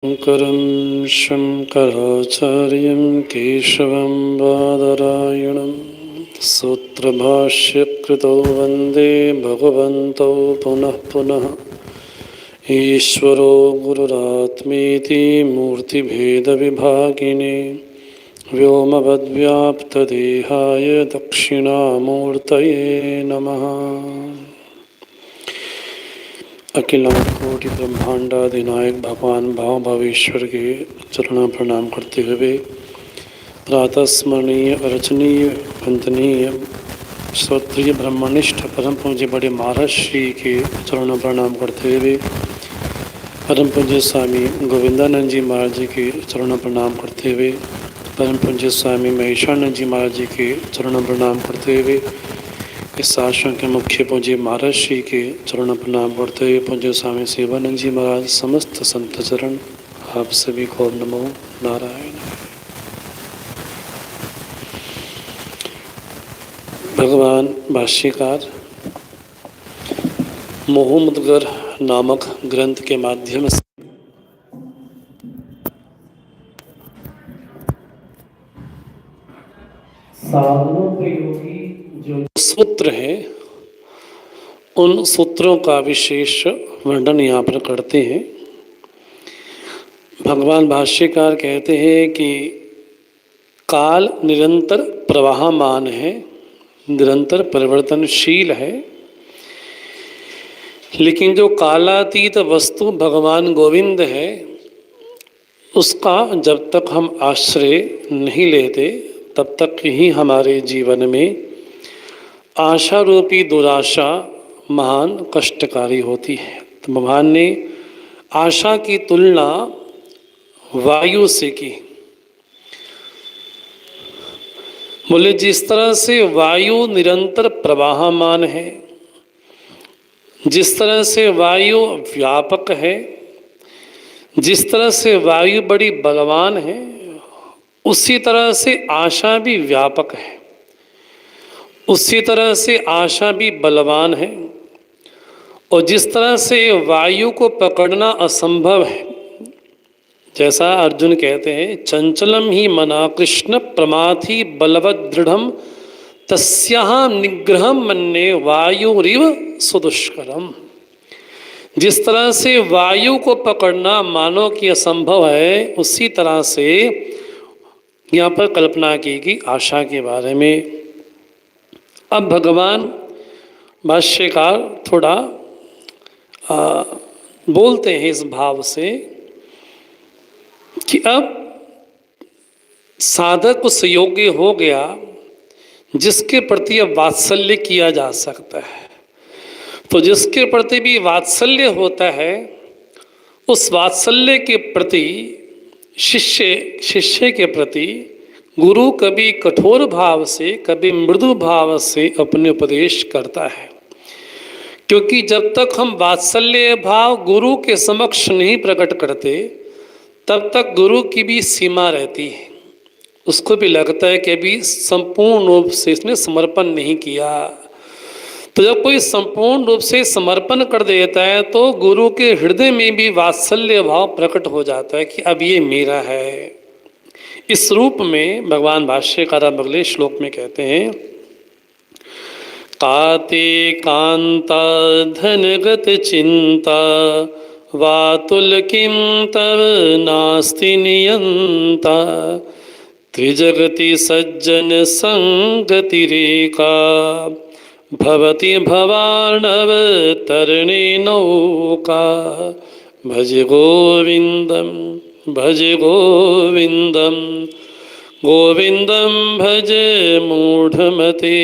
शङ्करं शङ्कराचार्यं केशवं बादरायणं सूत्रभाष्यकृतौ वन्दे भगवन्तौ पुनः पुनः। ईश्वरो गुरुरात्मेति मूर्तिभेदविभागिने व्योमवद्व्याप्तदेहाय दक्षिणामूर्तये नमः। अखिलांड ब्रह्मांडाधिनायक भगवान भाव भावेश्वर के चरणों प्रणाम करते हुए प्रातः स्मरणीय अर्चनीय वंदनीय श्रोत्रिय ब्रह्मनिष्ठ परम पूज्य बड़े महाराज श्री के चरणों प्रणाम करते हुए परम पूज्य स्वामी गोविंदानंद जी महाराज जी के चरणों प्रणाम करते हुए परम पूज्य स्वामी महेशानंद जी महाराज जी के चरणों प्रणाम करते हुए इस आश्रम के मुख्य पूज्य महाराज श्री के चरण प्रणाम करते हुए पूज्य स्वामी सेवानंद जी महाराज समस्त संत चरण आप सभी को नमो नारायण। भगवान भाष्यकार मोहमुद्गर नामक ग्रंथ के माध्यम से साधनोपयोगी जो सूत्र है उन सूत्रों का विशेष वर्णन यहाँ पर करते हैं। भगवान भाष्यकार कहते हैं कि काल निरंतर प्रवाहमान है, निरंतर परिवर्तनशील है, लेकिन जो कालातीत वस्तु भगवान गोविंद है उसका जब तक हम आश्रय नहीं लेते तब तक ही हमारे जीवन में आशा रूपी दुराशा महान कष्टकारी होती है। तो भगवान ने आशा की तुलना वायु से की। बोले जिस तरह से वायु निरंतर प्रवाहमान है, जिस तरह से वायु व्यापक है, जिस तरह से वायु बड़ी बलवान है, उसी तरह से आशा भी व्यापक है, उसी तरह से आशा भी बलवान है। और जिस तरह से वायु को पकड़ना असंभव है, जैसा अर्जुन कहते हैं चंचलम ही मना कृष्ण प्रमाथि बलवद दृढ़म तस्याः निग्रहम मन्ये वायुरिव सुदुष्करम। जिस तरह से वायु को पकड़ना मानव की असंभव है, उसी तरह से यहाँ पर कल्पना की गई आशा के बारे में। अब भगवान भाष्यकार थोड़ा बोलते हैं इस भाव से कि अब साधक उस योग्य हो गया जिसके प्रति अब वात्सल्य किया जा सकता है। तो जिसके प्रति भी वात्सल्य होता है, उस वात्सल्य के प्रति शिष्य के प्रति गुरु कभी कठोर भाव से कभी मृदु भाव से अपने उपदेश करता है। क्योंकि जब तक हम वात्सल्य भाव गुरु के समक्ष नहीं प्रकट करते तब तक गुरु की भी सीमा रहती है। उसको भी लगता है कि अभी संपूर्ण रूप से इसने समर्पण नहीं किया। तो जब कोई संपूर्ण रूप से समर्पण कर देता है तो गुरु के हृदय में भी वात्सल्य भाव प्रकट हो जाता है कि अब ये मेरा है। इस रूप में भगवान भाष्यकार अगले श्लोक में कहते हैं काते कांता धनगत चिंता वातुल किम तव नास्ति नियंता त्रिजगति सज्जन संगति रेखा भवति भवार्णव तरणे नौका भज गोविंदम भज गोविंदम गोविंदम भज मूढ़मते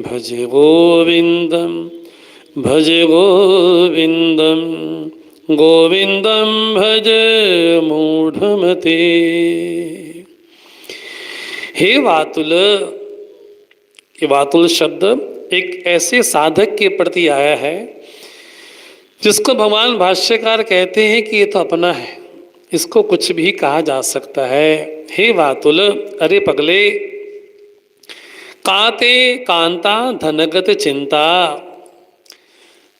भज गोविंदम भज गोविंदम गोविंदम भज मूढ़मते। हे वातुल, ये वातुल शब्द एक ऐसे साधक के प्रति आया है जिसको भगवान भाष्यकार कहते हैं कि ये तो अपना है, इसको कुछ भी कहा जा सकता है। हे वातुल, अरे पगले, काते कांता धनगत चिंता,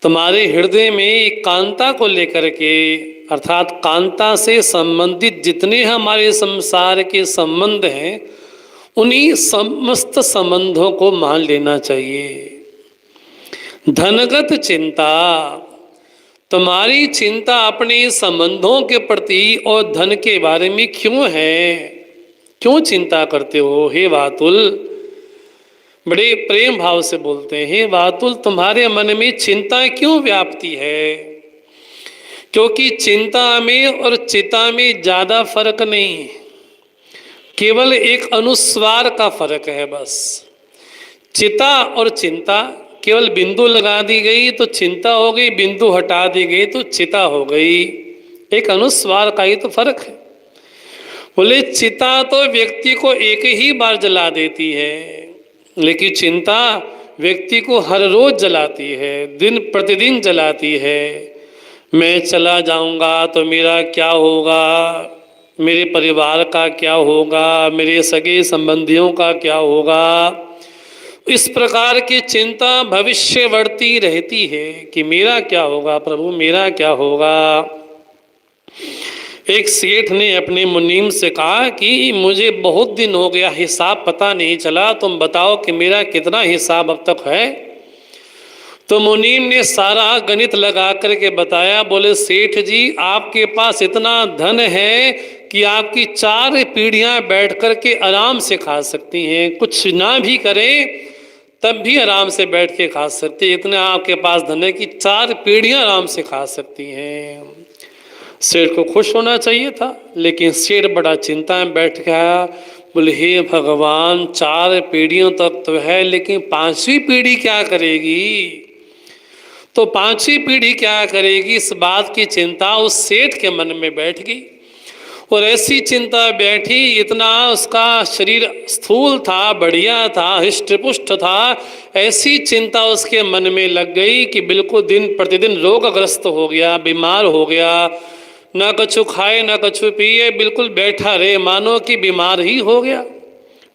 तुम्हारे हृदय में कांता को लेकर के अर्थात कांता से संबंधित जितने हमारे संसार के संबंध हैं, उन्हीं समस्त संबंधों को मान लेना चाहिए। धनगत चिंता, तुम्हारी चिंता अपने संबंधों के प्रति और धन के बारे में क्यों है? क्यों चिंता करते हो हे वातुल? बड़े प्रेम भाव से बोलते हैं, वातुल तुम्हारे मन में चिंता क्यों व्याप्ति है? क्योंकि चिंता में और चिता में ज्यादा फर्क नहीं है, केवल एक अनुस्वार का फर्क है बस। चिता और चिंता, केवल बिंदु लगा दी गई तो चिंता हो गई, बिंदु हटा दी गई तो चिता हो गई। एक अनुस्वार का ही तो फर्क है। बोले चिता तो व्यक्ति को एक ही बार जला देती है, लेकिन चिंता व्यक्ति को हर रोज जलाती है, दिन प्रतिदिन जलाती है। मैं चला जाऊंगा तो मेरा क्या होगा, मेरे परिवार का क्या होगा, मेरे सगे संबंधियों का क्या होगा। इस प्रकार की चिंता भविष्य बढ़ती रहती है कि मेरा क्या होगा प्रभु, मेरा क्या होगा। एक सेठ ने अपने मुनीम से कहा कि मुझे बहुत दिन हो गया, हिसाब पता नहीं चला, तुम बताओ कि मेरा कितना हिसाब अब तक है। तो मुनीम ने सारा गणित लगा करके बताया। बोले सेठ जी, आपके पास इतना धन है कि आपकी 4 पीढ़ियां बैठ करके आराम से खा सकती हैं, कुछ ना भी करें तब भी आराम से बैठ के खा सकती है। इतना आपके पास धन है कि 4 पीढ़ियां आराम से खा सकती हैं। सेठ को खुश होना चाहिए था, लेकिन सेठ बड़ा चिंता में बैठ गया। बोले हे भगवान, 4 पीढ़ियों तक तो है, लेकिन 5वीं पीढ़ी क्या करेगी? तो 5वीं पीढ़ी क्या करेगी, इस बात की चिंता उस सेठ के मन में बैठ गई। और ऐसी चिंता बैठी, इतना उसका शरीर स्थूल था, बढ़िया था, हृष्ट-पुष्ट था, ऐसी चिंता उसके मन में लग गई कि बिल्कुल दिन प्रतिदिन रोगग्रस्त हो गया, बीमार हो गया। ना कछु खाए ना कछु पिए, बिल्कुल बैठा रहे मानो कि बीमार ही हो गया।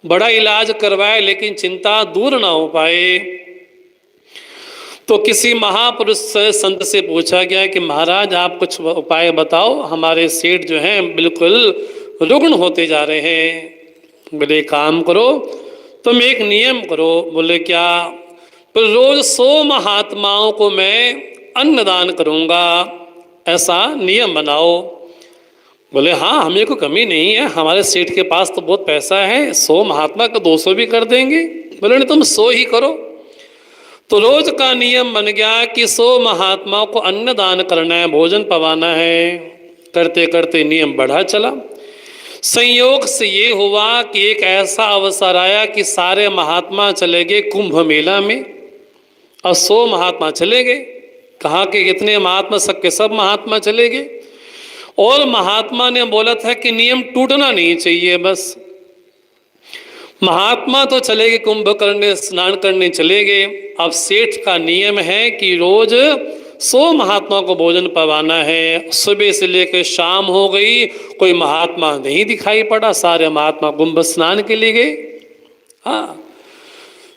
बड़ा इलाज करवाए लेकिन चिंता दूर ना हो पाए। तो किसी महापुरुष से, संत से पूछा गया कि महाराज आप कुछ उपाय बताओ, हमारे सेठ जो हैं बिल्कुल रुग्ण होते जा रहे हैं। बोले काम करो, तुम एक नियम करो। बोले क्या? पर रोज 100 महात्माओं को मैं अन्नदान करूंगा, ऐसा नियम बनाओ। बोले हाँ, हमें कोई कमी नहीं है, हमारे सेठ के पास तो बहुत पैसा है, 100 महात्मा का 200 भी कर देंगे। बोले नहीं, तुम 100 ही करो। तो रोज का नियम बन गया कि 100 महात्माओं को अन्नदान करना है, भोजन पवाना है। करते करते नियम बढ़ा चला। संयोग से ये हुआ कि एक ऐसा अवसर आया कि सारे महात्मा चले गए कुंभ मेला में, और 100 महात्मा चले गए। कहा कि कितने महात्मा, सबके सब महात्मा चले गए। और महात्मा ने बोला था कि नियम टूटना नहीं चाहिए बस। महात्मा तो चले गए, कुंभ करने, स्नान करने चले गए। अब सेठ का नियम है कि रोज 100 महात्मा को भोजन पवाना है। सुबह से लेकर शाम हो गई, कोई महात्मा नहीं दिखाई पड़ा, सारे महात्मा कुंभ स्नान के लिए गए। हाँ,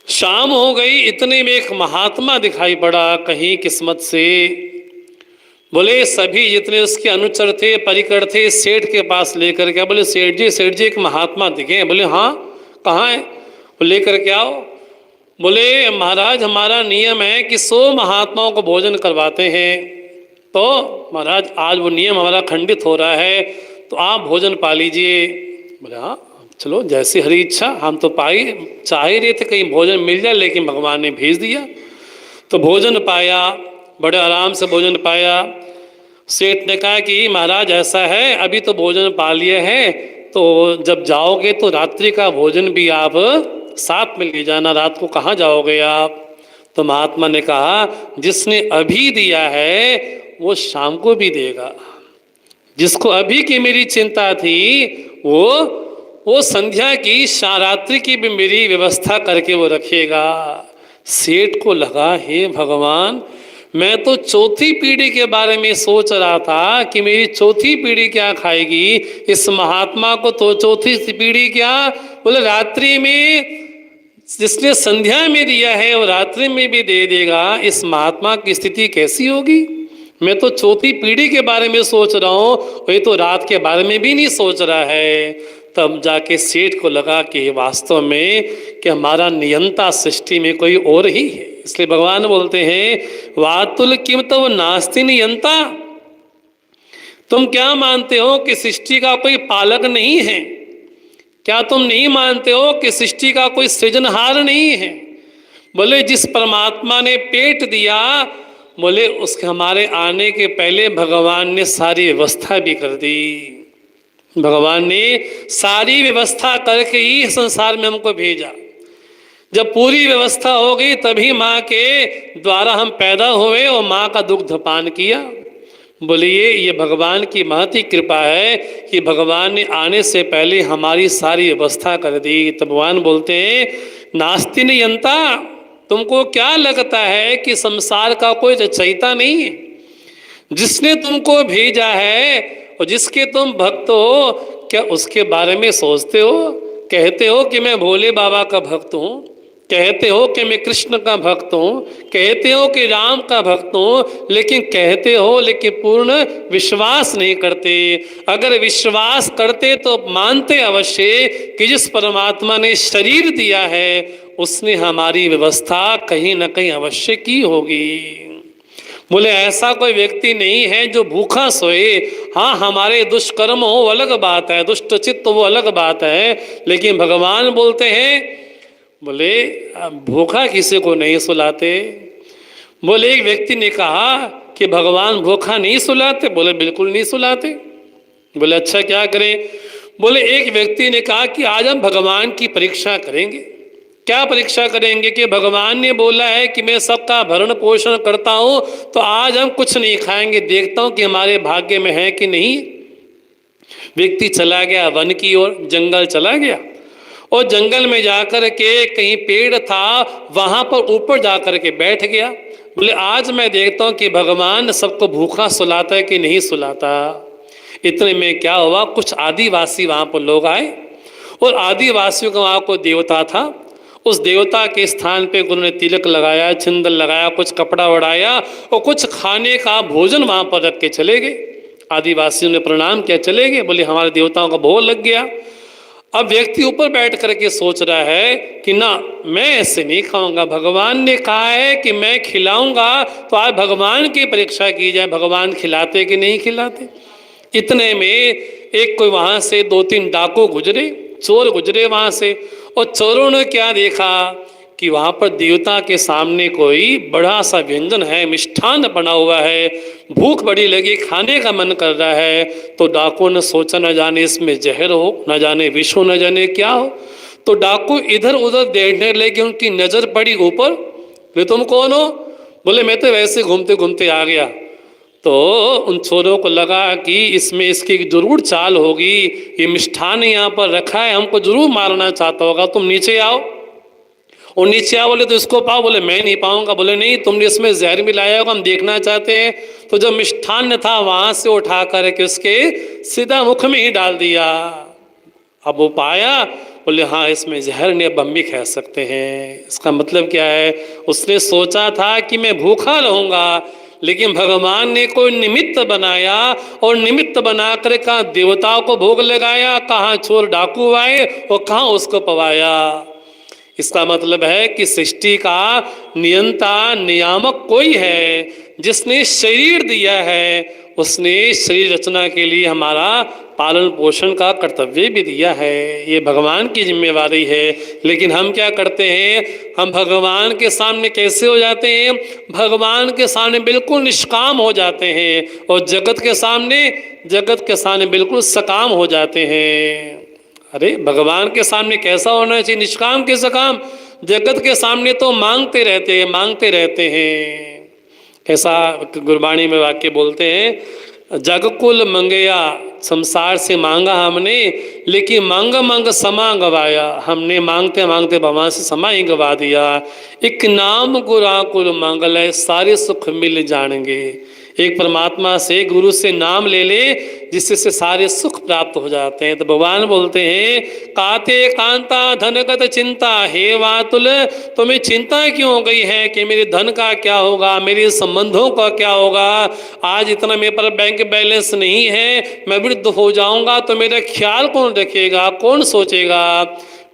शाम हो गई, इतने में एक महात्मा दिखाई पड़ा कहीं किस्मत से। बोले सभी जितने उसके अनुचर थे, परिकर थे, सेठ के पास लेकर के। बोले सेठ जी एक महात्मा दिखे। बोले हाँ, कहाँ है? लेकर के आओ। बोले महाराज, हमारा नियम है कि 100 महात्माओं को भोजन करवाते हैं, तो महाराज आज वो नियम हमारा खंडित हो रहा है, तो आप भोजन पा लीजिए। बोले हाँ चलो, जैसी हरी इच्छा, हम तो चाह ही रहे थे कहीं भोजन मिल जाए, लेकिन भगवान ने भेज दिया। तो भोजन पाया, बड़े आराम से भोजन पाया। सेठ ने कहा कि महाराज ऐसा है, अभी तो भोजन पा लिए हैं, तो जब जाओगे तो रात्रि का भोजन भी आप साथ में ले जाना। रात को कहाँ जाओगे आप? तो महात्मा ने कहा जिसने अभी दिया है वो शाम को भी देगा। जिसको अभी की मेरी चिंता थी वो संध्या की, रात्रि की भी मेरी व्यवस्था करके वो रखेगा। सेठ को लगा हे भगवान, मैं तो 4थी पीढ़ी के बारे में सोच रहा था कि मेरी 4थी पीढ़ी क्या खाएगी। इस महात्मा को तो 4थी पीढ़ी क्या, बोले रात्रि में जिसने संध्या में दिया है वो रात्रि में भी दे देगा। इस महात्मा की स्थिति कैसी होगी? मैं तो चौथी पीढ़ी के बारे में सोच रहा हूँ, वही तो रात के बारे में भी नहीं सोच रहा है। तब जाके सेठ को लगा कि वास्तव में कि हमारा नियंता सृष्टि में कोई और ही है। इसलिए भगवान बोलते हैं वातुल किम तव नास्ति नियंता, तुम क्या मानते हो कि सृष्टि का कोई पालक नहीं है? क्या तुम नहीं मानते हो कि सृष्टि का कोई सृजनहार नहीं है? बोले जिस परमात्मा ने पेट दिया, बोले उसके हमारे आने के पहले भगवान ने सारी व्यवस्था भी कर दी। भगवान ने सारी व्यवस्था करके ही संसार में हमको भेजा। जब पूरी व्यवस्था हो गई तभी माँ के द्वारा हम पैदा हुए और माँ का दुग्ध पान किया। बोलिए ये भगवान की महती कृपा है कि भगवान ने आने से पहले हमारी सारी व्यवस्था कर दी। तब भगवान बोलते हैं नास्ति नियंता, तुमको क्या लगता है कि संसार का कोई रचयिता नहीं है? जिसने तुमको भेजा है और जिसके तुम भक्त हो, क्या उसके बारे में सोचते हो? कहते हो कि मैं भोले बाबा का भक्त हूँ, कहते हो कि मैं कृष्ण का भक्त हूँ, कहते हो कि राम का भक्त हूँ, लेकिन कहते हो लेकिन पूर्ण विश्वास नहीं करते। अगर विश्वास करते तो मानते अवश्य कि जिस परमात्मा ने शरीर दिया है उसने हमारी व्यवस्था कहीं ना कहीं अवश्य की होगी। बोले ऐसा कोई व्यक्ति नहीं है जो भूखा सोए। हाँ हमारे दुष्कर्म हो वो अलग बात है, दुष्ट चित्त वो अलग बात है, लेकिन भगवान बोलते हैं बोले भूखा किसी को नहीं सुलाते। बोले एक व्यक्ति ने कहा कि भगवान भूखा नहीं सुलाते। बोले बिल्कुल नहीं सुलाते। बोले अच्छा क्या करें? बोले एक व्यक्ति ने कहा कि आज हम भगवान की परीक्षा करेंगे। क्या परीक्षा करेंगे? कि भगवान ने बोला है कि मैं सबका भरण पोषण करता हूं, तो आज हम कुछ नहीं खाएंगे, देखता हूं कि हमारे भाग्य में है कि नहीं। व्यक्ति चला गया वन की ओर, जंगल चला गया और जंगल में जाकर के कहीं पेड़ था वहां पर ऊपर जाकर के बैठ गया। बोले आज मैं देखता हूं कि भगवान सबको भूखा सुलाता है कि नहीं सुलाता। इतने में क्या हुआ, कुछ आदिवासी वहां पर लोग आए और आदिवासियों का वहां को देवता था। उस देवता के स्थान पे गुरु ने तिलक लगाया, छिंदन लगाया, कुछ कपड़ा उड़ाया और कुछ खाने का भोजन वहां पर रख के चले गए। आदिवासियों ने प्रणाम किया, चले गए। बोले हमारे देवताओं का भोग लग गया। अब व्यक्ति ऊपर बैठ करके सोच रहा है कि ना मैं ऐसे नहीं खाऊंगा, भगवान ने कहा है कि मैं खिलाऊंगा, तो आज भगवान की परीक्षा की जाए, भगवान खिलाते कि नहीं खिलाते। इतने में एक कोई वहां से 2-3 डाकू गुजरे, चोर गुजरे वहां से, और चोरों ने क्या देखा कि वहां पर देवता के सामने कोई बड़ा सा व्यंजन है, मिष्ठान बना हुआ है, भूख बड़ी लगी, खाने का मन कर रहा है। तो डाकू ने सोचा न जाने इसमें जहर हो, न जाने विष हो, न जाने क्या हो। तो डाकू इधर उधर देखने लगे, उनकी नजर पड़ी ऊपर। बोले तुम कौन हो? बोले मैं तो वैसे घूमते घूमते आ गया। तो उन चोरों को लगा कि इसमें इसकी जरूर चाल होगी, ये मिष्ठान यहाँ पर रखा है, हमको जरूर मारना चाहता होगा, तुम नीचे आओ। और नीचे आओ। बोले तो इसको पाओ। बोले मैं नहीं पाऊंगा। बोले नहीं, तुमने इसमें जहर मिलाया होगा, हम देखना चाहते हैं। तो जो मिष्ठान था वहां से उठा करके उसके सीधा मुख में ही डाल दिया। अब वो पाया, बोले हाँ इसमें जहर ने, अब हम भी खा सकते हैं। इसका मतलब क्या है, उसने सोचा था कि मैं भूखा रहूंगा, लेकिन भगवान ने कोई निमित्त बनाया और निमित्त बना कर कहाँ देवताओं को भोग लगाया, कहाँ चोर डाकू आए और कहाँ उसको पवाया। इसका मतलब है कि सृष्टि का नियंता नियामक कोई है, जिसने शरीर दिया है, उसने शरीर रचना के लिए हमारा पालन पोषण का कर्तव्य भी दिया है। ये भगवान की जिम्मेवारी है। लेकिन हम क्या करते हैं, हम भगवान के सामने कैसे हो जाते हैं? भगवान के सामने बिल्कुल निष्काम हो जाते हैं और जगत के सामने बिल्कुल सकाम हो जाते हैं। अरे भगवान के सामने कैसा होना चाहिए, निष्काम के सकाम। जगत के सामने तो मांगते रहते हैं। ऐसा गुरबाणी में वाक्य बोलते हैं, जग कुल मंगया, संसार से मांगा हमने, लेकिन मांग मांग समा गवाया। हमने मांगते मांगते भगवान से समा ही गवा दिया। एक नाम गुरा कुल मांगल, सारे सुख मिल जाएंगे। एक परमात्मा से, गुरु से नाम ले ले, जिससे से सारे सुख प्राप्त हो जाते हैं। तो भगवान बोलते हैं, काते कांता धनगत चिंता, हे वातुल तुम्हें चिंता क्यों हो गई है कि मेरे धन का क्या होगा, मेरे संबंधों का क्या होगा। आज इतना मेरे पर बैंक बैलेंस नहीं है, मैं वृद्ध हो जाऊंगा तो मेरा ख्याल कौन रखेगा, कौन सोचेगा।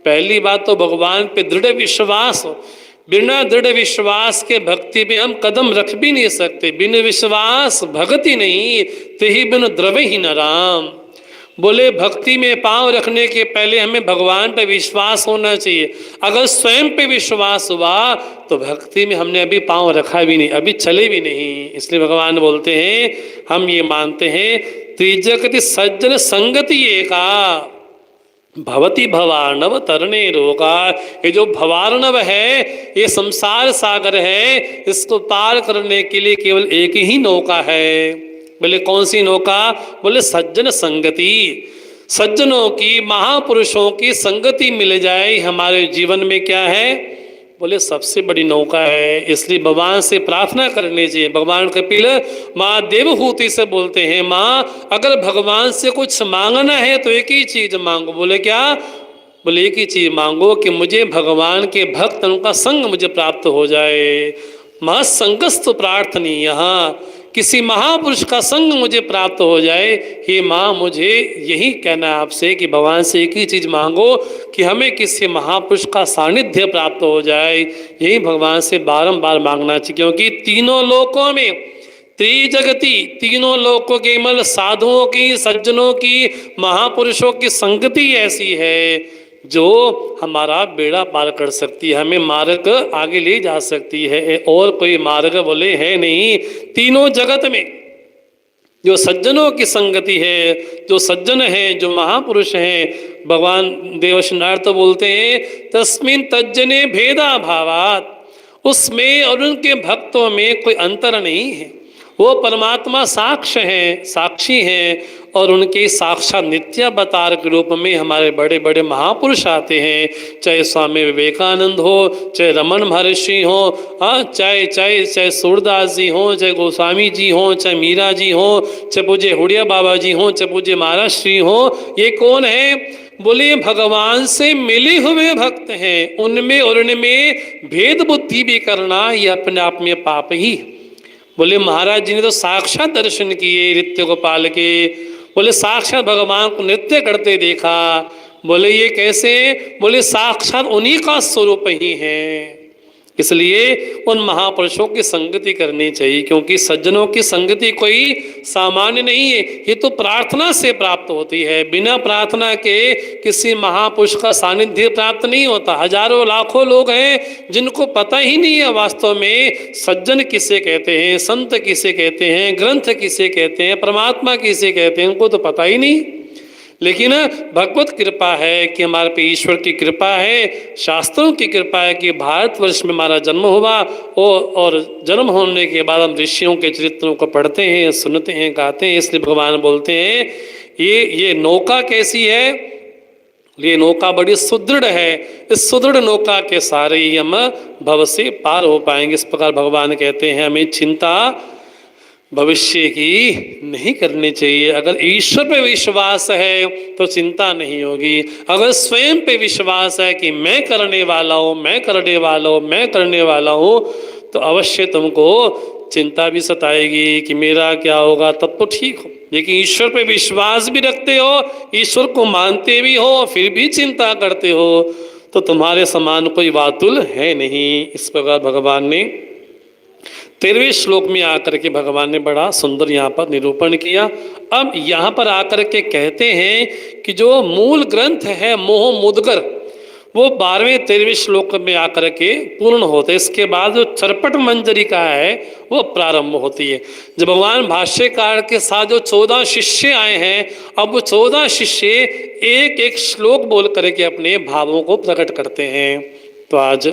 पहली बात तो भगवान पे दृढ़ विश्वास हो। बिना दृढ़ विश्वास के भक्ति में हम कदम रख भी नहीं सकते। बिन विश्वास भक्ति नहीं, तेहि बिन द्रवे ही न राम। बोले भक्ति में पांव रखने के पहले हमें भगवान पे विश्वास होना चाहिए। अगर स्वयं पे विश्वास हुआ तो भक्ति में हमने अभी पांव रखा भी नहीं, अभी चले भी नहीं। इसलिए भगवान बोलते हैं, हम ये मानते हैं त्रिजगति सज्जन संगति एका भवती भवार्णव तरणे रोगा। ये जो भवार्णव है, ये संसार सागर है, इसको पार करने के लिए केवल एक ही नौका है। बोले कौन सी नौका? बोले सज्जन संगति। सज्जनों की, महापुरुषों की संगति मिल जाए हमारे जीवन में क्या है? बोले सबसे बड़ी नौका है। इसलिए भगवान से प्रार्थना करनी चाहिए। भगवान कपिल माँ देवहूति से बोलते हैं, माँ अगर भगवान से कुछ मांगना है तो एक ही चीज मांगो। बोले क्या? बोले एक ही चीज मांगो कि मुझे भगवान के भक्तों का संग मुझे प्राप्त हो जाए। माँ संगस्तु प्रार्थनी, यहाँ किसी महापुरुष का संग मुझे प्राप्त हो जाए। हे माँ, मुझे यही कहना है आपसे कि भगवान से एक ही चीज मांगो कि हमें किसी महापुरुष का सानिध्य प्राप्त हो जाए। यही भगवान से बारंबार मांगना चाहिए, क्योंकि तीनों लोकों में, त्रिजगति, तीनों लोकों के केवल साधुओं की, सज्जनों की, महापुरुषों की संगति ऐसी है जो हमारा बेड़ा पार कर सकती है, हमें मार्ग आगे ले जा सकती है। और कोई मार्ग बोले है नहीं। तीनों जगत में जो सज्जनों की संगति है, जो सज्जन है, जो महापुरुष हैं, भगवान देवर्षि नारद तो बोलते हैं, तस्मिन् तज्जने भेदा भावात, उसमें और उनके भक्तों में कोई अंतर नहीं है। वो परमात्मा साक्ष्य हैं, साक्षी हैं, और उनके साक्षात नित्यावतार के रूप में हमारे बड़े बड़े महापुरुष आते हैं। चाहे स्वामी विवेकानंद हो, चाहे रमन महर्षि हो, हाँ, चाहे सूरदास जी हो, चाहे गोस्वामी जी हो, चाहे मीरा जी हो, चाहे पूज्य हुडिया बाबा जी हो, चाहे पूज्य महाराज श्री हो। ये कौन है? बोले भगवान से मिले हुए भक्त हैं। उनमें और उनमें भेद बुद्धि भी करना ये अपने आप में पाप ही। बोले महाराज जी ने तो साक्षात दर्शन किए नृत्य गोपाल के। बोले साक्षात भगवान को नृत्य करते देखा। बोले ये कैसे? बोले साक्षात उन्हीं का स्वरूप ही है। इसलिए उन महापुरुषों की संगति करनी चाहिए, क्योंकि सज्जनों की संगति कोई सामान्य नहीं है। ये तो प्रार्थना से प्राप्त होती है। बिना प्रार्थना के किसी महापुरुष का सानिध्य प्राप्त नहीं होता। हजारों लाखों लोग हैं जिनको पता ही नहीं है वास्तव में सज्जन किसे कहते हैं, संत किसे कहते हैं, ग्रंथ किसे कहते हैं, परमात्मा किसे कहते हैं, उनको तो पता ही नहीं। लेकिन भगवत कृपा है कि हमारे पे ईश्वर की कृपा है, शास्त्रों की कृपा है कि भारतवर्ष में हमारा जन्म हुआ और जन्म होने के बाद हम ऋषियों के चरित्रों को पढ़ते हैं, सुनते हैं, गाते हैं। इसलिए भगवान बोलते हैं ये नौका कैसी है? ये नौका बड़ी सुदृढ़ है। इस सुदृढ़ नौका के सारे ही हम भव से पार हो पाएंगे। इस प्रकार भगवान कहते हैं हमें चिंता भविष्य की नहीं करनी चाहिए। अगर ईश्वर पे विश्वास है तो चिंता नहीं होगी। अगर स्वयं पे विश्वास है कि मैं करने वाला हूँ, मैं करने वाला हूँ, मैं करने वाला हूँ, तो अवश्य तुमको चिंता भी सताएगी कि मेरा क्या होगा, तब तो ठीक हो। लेकिन ईश्वर पे विश्वास भी रखते हो, ईश्वर को मानते भी हो, फिर भी चिंता करते हो, तो तुम्हारे समान कोई वातुल है नहीं। इस प्रकार भगवान ने 13वें श्लोक में आकर के भगवान ने बड़ा सुंदर यहाँ पर निरूपण किया। अब यहाँ पर आकर के कहते हैं कि जो मूल ग्रंथ है मोह मुद्गर, वो 12वें 13वें श्लोक में आकर के पूर्ण होते। इसके बाद जो चरपट मंजरिका है वो प्रारंभ होती है। जब भगवान भाष्यकार के साथ जो 14 शिष्य आए हैं, अब वो 14 शिष्य एक एक श्लोक बोल करके अपने भावों को प्रकट करते हैं। तो आज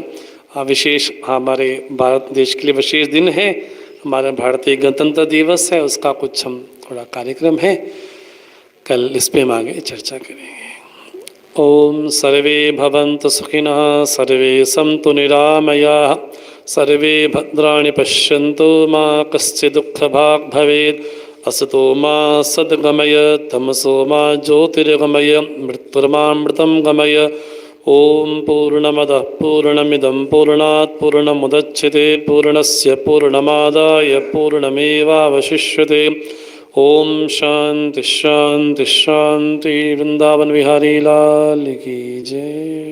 विशेष हमारे भारत देश के लिए विशेष दिन है, हमारा भारतीय गणतंत्र दिवस है, उसका कुछ हम थोड़ा कार्यक्रम है, कल इस पे हम आगे चर्चा करेंगे। ओम सर्वे भवन्तु सुखिनः, सर्वे सन्तु निरामयाः, सर्वे भद्राणि पश्यन्तु मा कश्चित् दुःखभाग् भवेत्। असतो मा सद्गमय तमसो मा ज्योतिर्गमय मृत्युर्मामृतं गमय। ओम पूर्णमदः पूर्णमिदं पूर्णात् पूर्णमुदच्यते पूर्णस्य पूर्णमादाय पूर्णमेवावशिष्यते। ओम शांति शांति शांति। वृंदावन बिहारी लाल की जय।